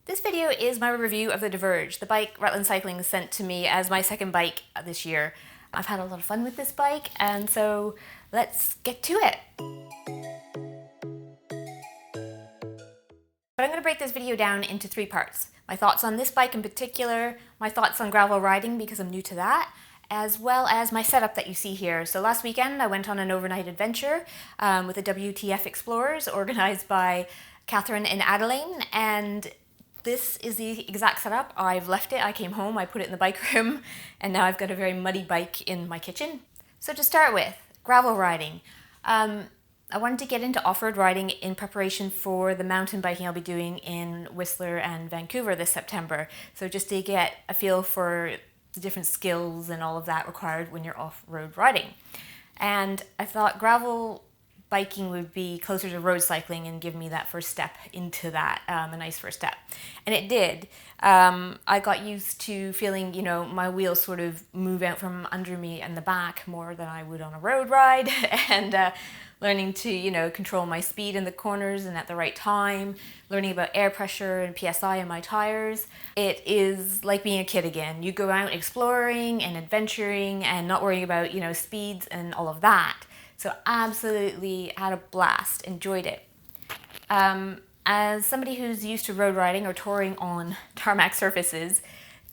This video is my review of the Diverge, the bike Rutland Cycling sent to me as my second bike this year. I've had a lot of fun with this bike, and so let's get to it. But I'm going to break this video down into three parts. My thoughts on this bike in particular, my thoughts on gravel riding because I'm new to that, as well as my setup that you see here. So last weekend I went on an overnight adventure with the WTF Explorers organized by Catherine and Adeline, and this is the exact setup. I've left it, I came home, I put it in the bike room, and now I've got a very muddy bike in my kitchen. So to start with, gravel riding. I wanted to get into off-road riding in preparation for the mountain biking I'll be doing in Whistler and Vancouver this September. So just to get a feel for the different skills and all of that required when you're off-road riding. And I thought gravel biking would be closer to road cycling and give me that first step into that, a nice first step. And it did. I got used to feeling, my wheels sort of move out from under me and the back more than I would on a road ride, and learning to, control my speed in the corners and at the right time, learning about air pressure and PSI in my tires. It is like being a kid again. You go out exploring and adventuring and not worrying about, speeds and all of that. So absolutely had a blast, enjoyed it. As somebody who's used to road riding or touring on tarmac surfaces,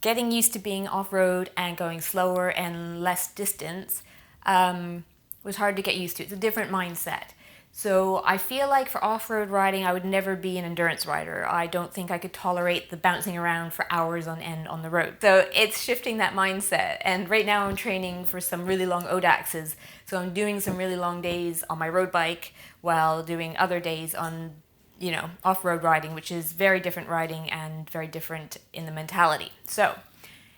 getting used to being off-road and going slower and less distance was hard to get used to. It's a different mindset. So I feel like for off-road riding, I would never be an endurance rider. I don't think I could tolerate the bouncing around for hours on end on the road. So it's shifting that mindset. And right now I'm training for some really long ODAXs. So I'm doing some really long days on my road bike while doing other days on, off-road riding, which is very different riding and very different in the mentality. So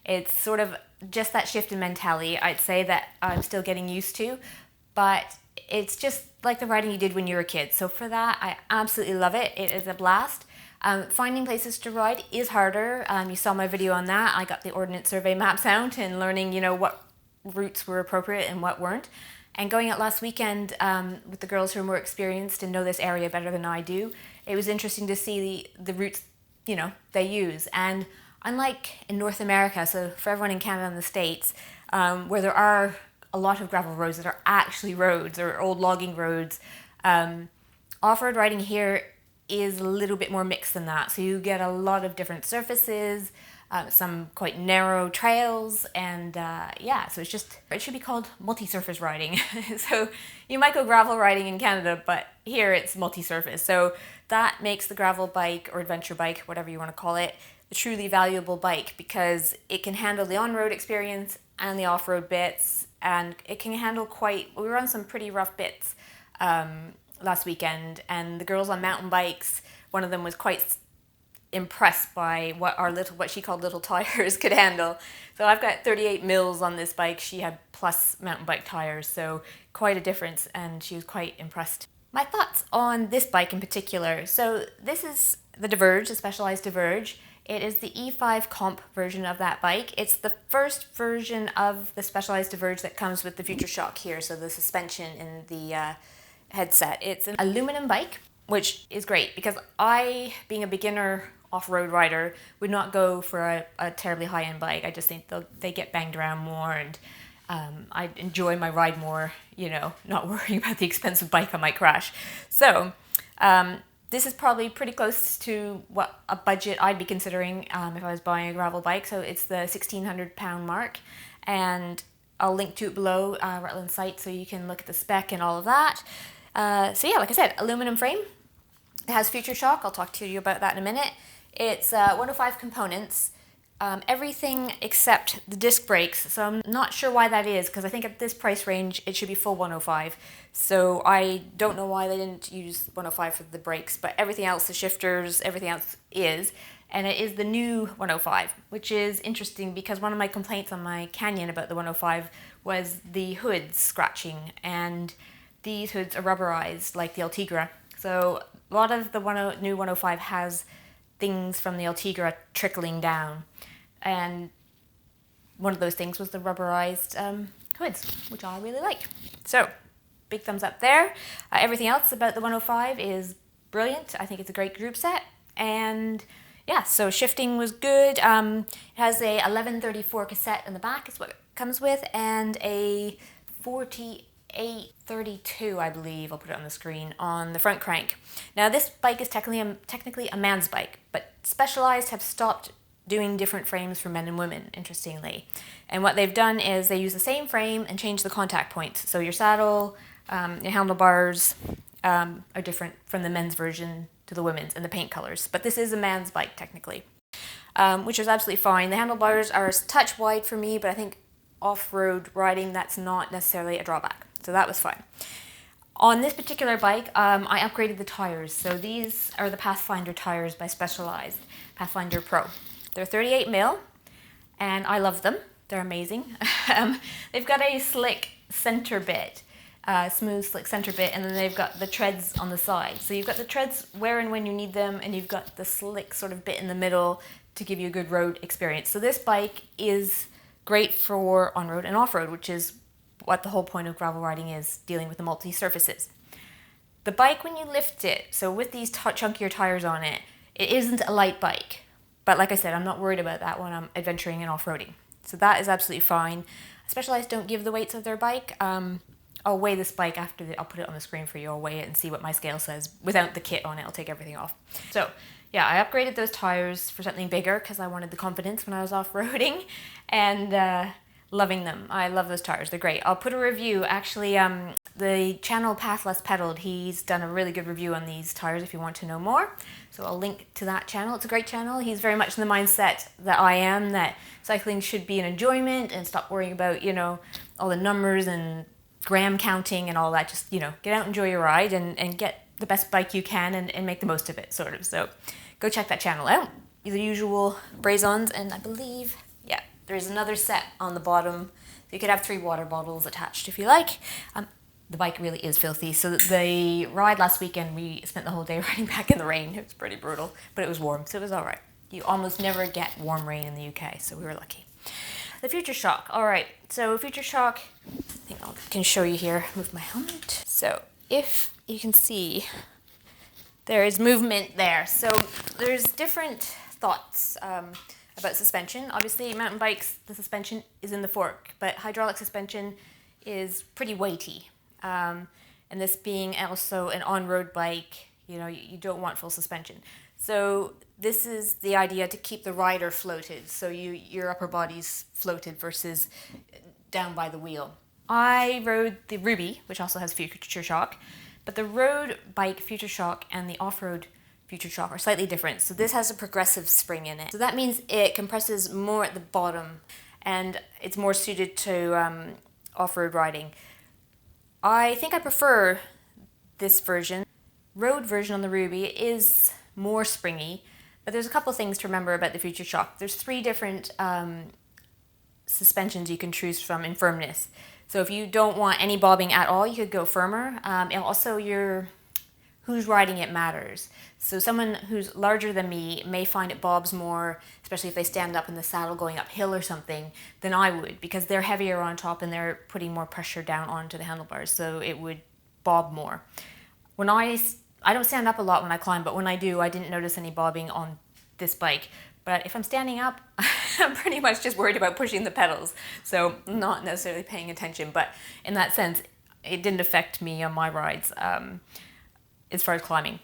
it's sort of just that shift in mentality, I'd say, that I'm still getting used to, but it's just like the riding you did when you were a kid. So for that, I absolutely love it. It is a blast. Finding places to ride is harder. You saw my video on that. I got the Ordnance Survey maps out and learning, what routes were appropriate and what weren't. And going out last weekend with the girls who are more experienced and know this area better than I do, it was interesting to see the routes, they use. And unlike in North America, so for everyone in Canada and the States, where there are a lot of gravel roads that are actually roads or old logging roads, off-road riding here is a little bit more mixed than that. So you get a lot of different surfaces, some quite narrow trails, and so it should be called multi-surface riding. So you might go gravel riding in Canada, but here it's multi-surface. So that makes the gravel bike or adventure bike, whatever you want to call it, a truly valuable bike because it can handle the on-road experience and the off-road bits, and it can handle we were on some pretty rough bits last weekend, and the girls on mountain bikes, one of them was quite impressed by what she called little tires could handle. So I've got 38 mils on this bike. She had plus mountain bike tires, so quite a difference, and she was quite impressed. My thoughts on this bike in particular. So this is the Diverge, the Specialized Diverge. It is the E5 Comp version of that bike. It's the first version of the Specialized Diverge that comes with the Future Shock here, so the suspension in the headset. It's an aluminum bike, which is great because I, being a beginner off-road rider, would not go for a terribly high-end bike. I just think they get banged around more, and I enjoy my ride more, not worrying about the expensive bike I might crash. So this is probably pretty close to what a budget I'd be considering if I was buying a gravel bike. So it's the £1,600 mark, and I'll link to it below, Rutland site, so you can look at the spec and all of that. Like I said, aluminum frame. It has Future Shock. I'll talk to you about that in a minute. It's 105 components, everything except the disc brakes. So I'm not sure why that is, because I think at this price range it should be full 105. So I don't know why they didn't use 105 for the brakes, but everything else, the shifters, everything else is. And it is the new 105, which is interesting because one of my complaints on my Canyon about the 105 was the hoods scratching, and these hoods are rubberized like the Ultegra. So a lot of the new 105 has things from the Ultegra trickling down, and one of those things was the rubberized hoods, which I really like. So big thumbs up there. Everything else about the 105 is brilliant. I think it's a great group set, and yeah, so shifting was good. It has a 1134 cassette in the back is what it comes with, and a 4832, I believe, I'll put it on the screen, on the front crank. Now this bike is technically a man's bike, but Specialized have stopped doing different frames for men and women, interestingly. And what they've done is they use the same frame and change the contact points. So your saddle, your handlebars are different from the men's version to the women's, and the paint colors. But this is a man's bike, technically, which is absolutely fine. The handlebars are a touch wide for me, but I think off-road riding, that's not necessarily a drawback. So that was fine. On this particular bike, I upgraded the tires. So these are the Pathfinder tires by Specialized, Pathfinder Pro. They're 38 mil, and I love them. They're amazing. They've got a slick center bit, smooth slick center bit, and then they've got the treads on the side. So you've got the treads where and when you need them, and you've got the slick sort of bit in the middle to give you a good road experience. So this bike is great for on-road and off-road, which is what the whole point of gravel riding is, dealing with the multi-surfaces. The bike, when you lift it, so with these chunkier tires on it, it isn't a light bike. But like I said, I'm not worried about that when I'm adventuring and off-roading. So that is absolutely fine. Specialized don't give the weights of their bike. I'll weigh this bike after I'll put it on the screen for you. I'll weigh it and see what my scale says. Without the kit on it, I'll take everything off. So yeah, I upgraded those tires for something bigger because I wanted the confidence when I was off-roading, and loving them. I love those tires. They're great. I'll put a review. Actually, the channel Path Less Pedaled, he's done a really good review on these tires if you want to know more. So I'll link to that channel. It's a great channel. He's very much in the mindset that I am, that cycling should be an enjoyment and stop worrying about, all the numbers and gram counting and all that. Just, get out and enjoy your ride and get the best bike you can and make the most of it, sort of. So go check that channel out. The usual braze-ons, and I believe, yeah, there's another set on the bottom. So you could have 3 water bottles attached if you like. The bike really is filthy. So the ride last weekend, we spent the whole day riding back in the rain. It was pretty brutal, but it was warm, so it was all right. You almost never get warm rain in the UK, so we were lucky. The Future Shock. All right, so Future Shock, I think I can show you here. Move my helmet. So if you can see, there is movement there. So there's different thoughts about suspension. Obviously, mountain bikes, the suspension is in the fork, but hydraulic suspension is pretty weighty. And this being also an on-road bike, you don't want full suspension. So this is the idea to keep the rider floated, so your upper body's floated versus down by the wheel. I rode the Ruby, which also has Future Shock, but the road bike Future Shock and the off-road Future Shock are slightly different. So this has a progressive spring in it. So that means it compresses more at the bottom, and it's more suited to off-road riding. I think I prefer this version. Road version on the Ruby is more springy, but there's a couple things to remember about the Future Shock. There's 3 different suspensions you can choose from in firmness. So if you don't want any bobbing at all, you could go firmer. And also who's riding it matters. So someone who's larger than me may find it bobs more, especially if they stand up in the saddle going uphill or something, than I would, because they're heavier on top and they're putting more pressure down onto the handlebars, so it would bob more. When I don't stand up a lot when I climb, but when I do, I didn't notice any bobbing on this bike. But if I'm standing up, I'm pretty much just worried about pushing the pedals, so not necessarily paying attention. But in that sense, it didn't affect me on my rides as far as climbing.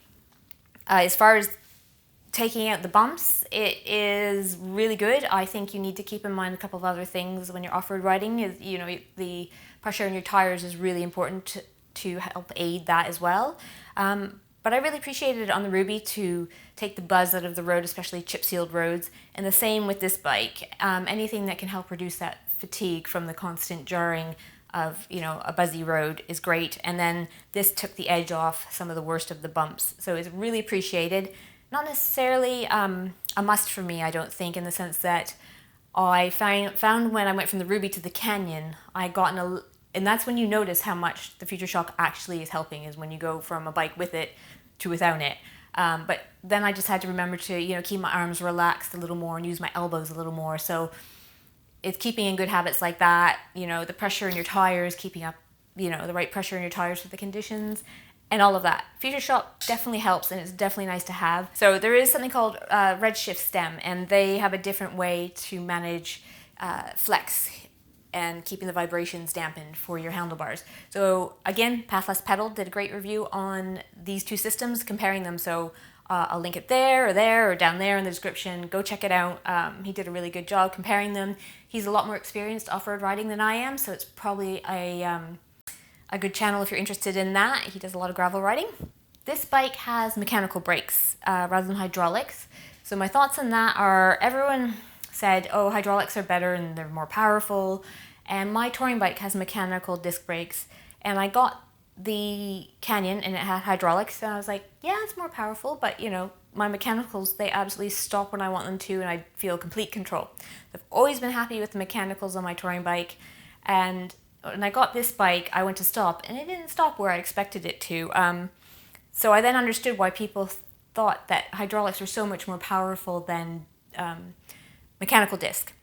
As far as taking out the bumps, it is really good. I think you need to keep in mind a couple of other things when you're off-road riding. Is the pressure in your tires is really important to help aid that as well. But I really appreciated it on the Ruby to take the buzz out of the road, especially chip-sealed roads. And the same with this bike. Anything that can help reduce that fatigue from the constant jarring of a buzzy road is great. And then this took the edge off some of the worst of the bumps. So it's really appreciated. Not necessarily a must for me, I don't think, in the sense that I found when I went from the Ruby to the Canyon, and that's when you notice how much the Future Shock actually is helping, is when you go from a bike with it to without it. But then I just had to remember to keep my arms relaxed a little more and use my elbows a little more. So it's keeping in good habits like that, the pressure in your tires, keeping up, the right pressure in your tires for the conditions, and all of that. Feature Shop definitely helps, and it's definitely nice to have. So there is something called Redshift Stem, and they have a different way to manage flex and keeping the vibrations dampened for your handlebars. So again, Pathless Pedal did a great review on these two systems, comparing them. So I'll link it there, or down there in the description. Go check it out. He did a really good job comparing them. He's a lot more experienced off-road riding than I am, so it's probably a good channel if you're interested in that. He does a lot of gravel riding. This bike has mechanical brakes rather than hydraulics. So my thoughts on that are, everyone said, oh, hydraulics are better and they're more powerful. And my touring bike has mechanical disc brakes. And I got the Canyon and it had hydraulics. And I was like, yeah, it's more powerful. But, you know, my mechanicals, they absolutely stop when I want them to and I feel complete control. I've always been happy with the mechanicals on my touring bike. And when I got this bike, I went to stop and it didn't stop where I expected it to. So I then understood why people thought that hydraulics were so much more powerful than mechanical disc.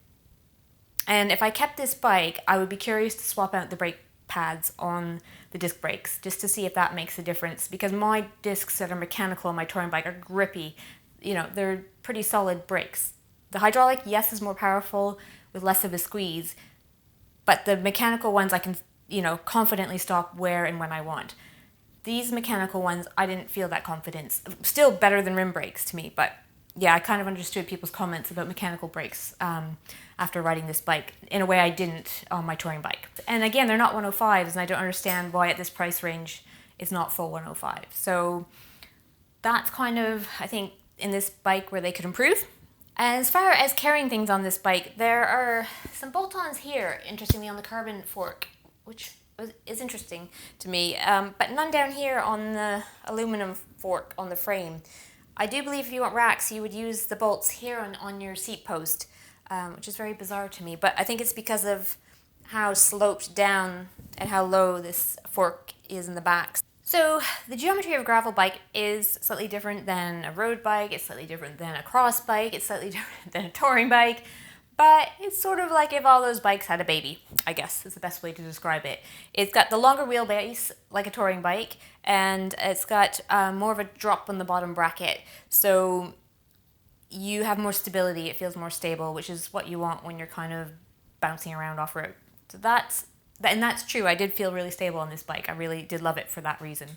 And if I kept this bike, I would be curious to swap out the brake pads on the disc brakes just to see if that makes a difference, because my discs that are mechanical on my touring bike are grippy. You know, they're pretty solid brakes. The hydraulic, yes, is more powerful with less of a squeeze, but the mechanical ones I can, you know, confidently stop where and when I want. These mechanical ones, I didn't feel that confidence. Still better than rim brakes to me, but yeah, I kind of understood people's comments about mechanical brakes after riding this bike in a way I didn't on my touring bike. And again, they're not 105s, and I don't understand why at this price range it's not full 105. So that's kind of, I think, in this bike where they could improve. As far as carrying things on this bike, there are some bolt-ons here, interestingly, on the carbon fork, which is interesting to me, but none down here on the aluminum fork on the frame. I do believe if you want racks, you would use the bolts here on your seat post, which is very bizarre to me, but I think it's because of how sloped down and how low this fork is in the back. So the geometry of a gravel bike is slightly different than a road bike, it's slightly different than a cross bike, it's slightly different than a touring bike, but it's sort of like if all those bikes had a baby, I guess is the best way to describe it. It's got the longer wheelbase, like a touring bike, and it's got more of a drop on the bottom bracket, so you have more stability, it feels more stable, which is what you want when you're kind of bouncing around off-road. So that's true, I did feel really stable on this bike. I really did love it for that reason.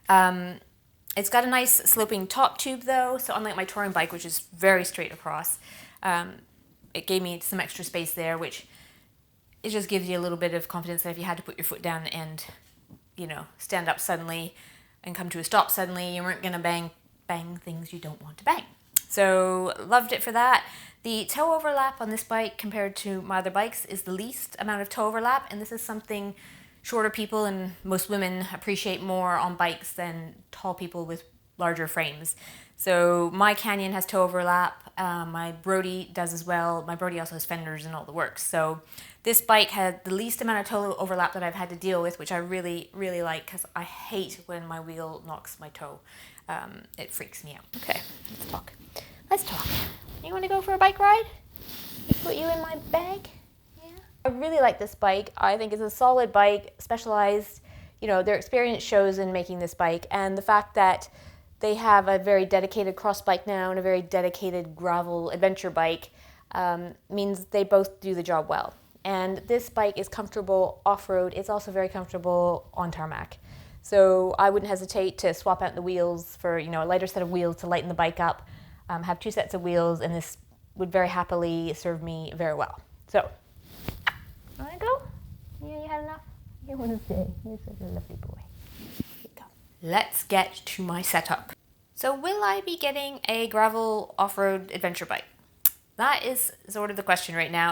It's got a nice sloping top tube though, so unlike my touring bike, which is very straight across, it gave me some extra space there, which it just gives you a little bit of confidence that if you had to put your foot down and, you know, stand up suddenly and come to a stop suddenly, you weren't going to bang things you don't want to bang. So loved it for that. The toe overlap on this bike compared to my other bikes is the least amount of toe overlap, and this is something shorter people and most women appreciate more on bikes than tall people with larger frames. So my Canyon has toe overlap, my Brody does as well. My Brody also has fenders and all the works. So this bike had the least amount of toe overlap that I've had to deal with, which I really, really like because I hate when my wheel knocks my toe. It freaks me out. Okay, let's talk. Let's talk. You want to go for a bike ride? Put you in my bag? Yeah. I really like this bike. I think it's a solid bike, specialized. You know, their experience shows in making this bike, and the fact that they have a very dedicated cross bike now and a very dedicated gravel adventure bike means they both do the job well. And this bike is comfortable off-road. It's also very comfortable on tarmac. So I wouldn't hesitate to swap out the wheels for, you know, a lighter set of wheels to lighten the bike up. Have two sets of wheels, and this would very happily serve me very well. So, want to go? Yeah, you had enough? You want to stay? You're such a lovely boy. Here you go. Let's get to my setup. So will I be getting a gravel off-road adventure bike? That is sort of the question right now.